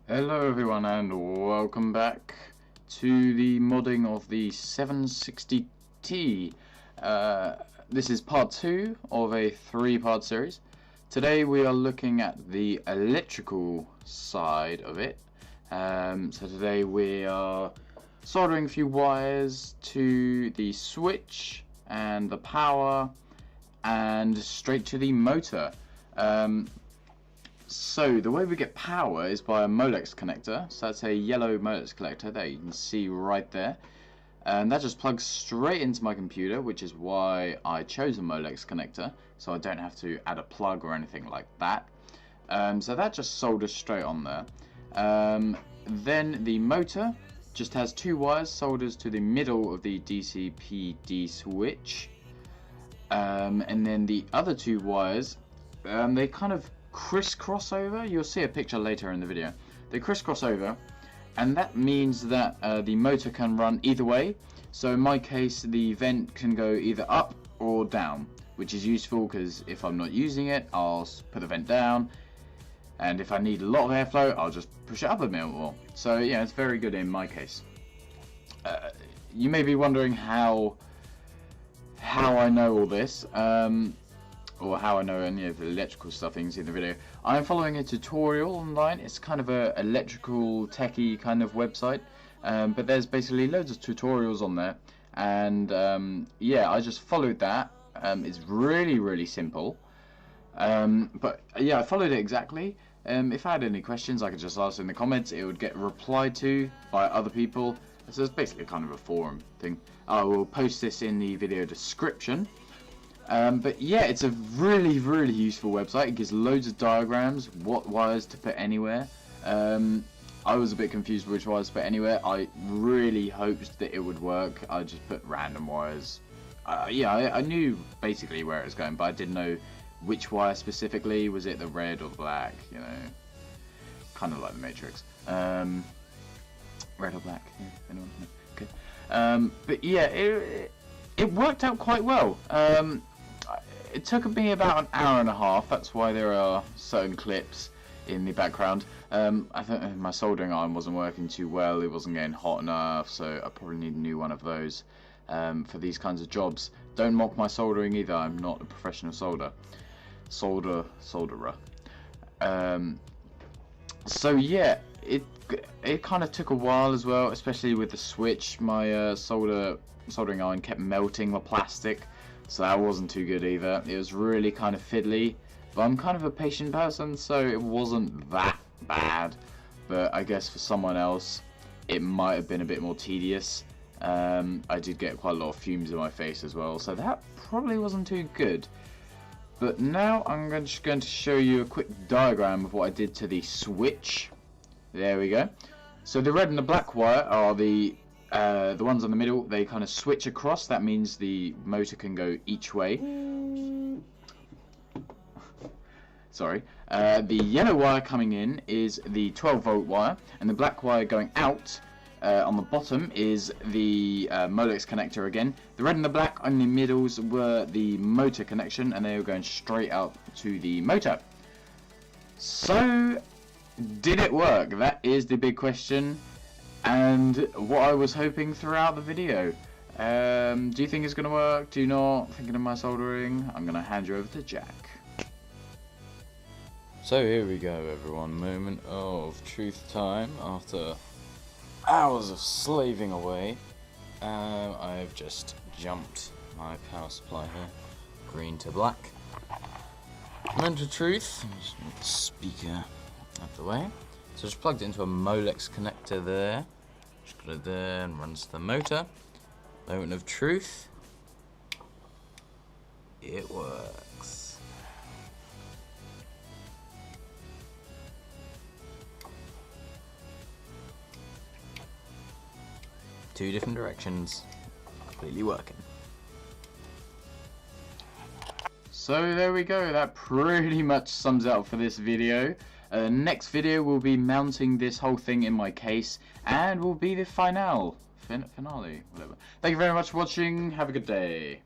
Hello everyone and welcome back to the modding of the 760T. This is part 2 of a 3-part series. Today we are looking at the electrical side of it. So today we are soldering a few wires to the switch and the power and straight to the motor. So the way we get power is by a Molex connector. So that's a yellow Molex connector that you can see right there, and that just plugs straight into my computer, which is why I chose a Molex connector, so I don't have to add a plug or anything like that. So that just solders straight on there. Then the motor just has 2 wires, solders to the middle of the DC-PD switch, and then the other 2 wires, they kind of crisscross over. You'll see a picture later in the video. They crisscross over, and that means that the motor can run either way. So in my case, the vent can go either up or down, which is useful because if I'm not using it, I'll put the vent down, and if I need a lot of airflow, I'll just push it up a bit more. So yeah, it's very good in my case. You may be wondering how I know all this. Or how I know any of the electrical stuff you can see in the video. I'm following a tutorial online. It's kind of a electrical techie kind of website, but there's basically loads of tutorials on there, and yeah, I just followed that. It's really simple, but yeah, I followed it exactly. If I had any questions, I could just ask in the comments. It would get replied to by other people, so it's basically kind of a forum thing. I will post this in the video description. But yeah, it's a really useful website. It gives loads of diagrams, what wires to put anywhere. I was a bit confused which wires to put anywhere. I really hoped that it would work. I just put random wires. Yeah, I knew basically where it was going, but I didn't know which wire specifically. Was it the red or the black? You know, kind of like the Matrix. Red or black? Yeah, anyone? No. Okay. But yeah, it worked out quite well. It took me about an hour and a half. That's why there are certain clips in the background. I think my soldering iron wasn't working too well. It wasn't getting hot enough, so I probably need a new one of those for these kinds of jobs. Don't mock my soldering either. I'm not a professional solderer. So yeah, it kind of took a while as well, especially with the switch. My soldering iron kept melting the plastic, so that wasn't too good either. It was really kind of fiddly, but I'm kind of a patient person, so it wasn't that bad. But I guess for someone else it might have been a bit more tedious. I did get quite a lot of fumes in my face as well, so that probably wasn't too good. But now I'm just going to show you a quick diagram of what I did to the switch. There we go. So the red and the black wire are the ones on the middle. They kind of switch across. That means the motor can go each way. Sorry. The yellow wire coming in is the 12-volt wire, and the black wire going out on the bottom is the Molex connector again. The red and the black on the middles were the motor connection, and they were going straight out to the motor. So, did it work? That is the big question, and what I was hoping throughout the video. Do you think it's going to work? Do you not? Thinking of my soldering? I'm going to hand you over to Jack. So here we go, everyone. Moment of truth time. After hours of slaving away, I've just jumped my power supply here, green to black. Moment of truth. Just move the speaker out of the way. So just plugged it into a Molex connector there. Just got it there and runs the motor. Moment of truth. It works. Two different directions, completely working. So there we go, that pretty much sums it up for this video. Next video will be mounting this whole thing in my case, and will be the finale, whatever. Thank you very much for watching, have a good day.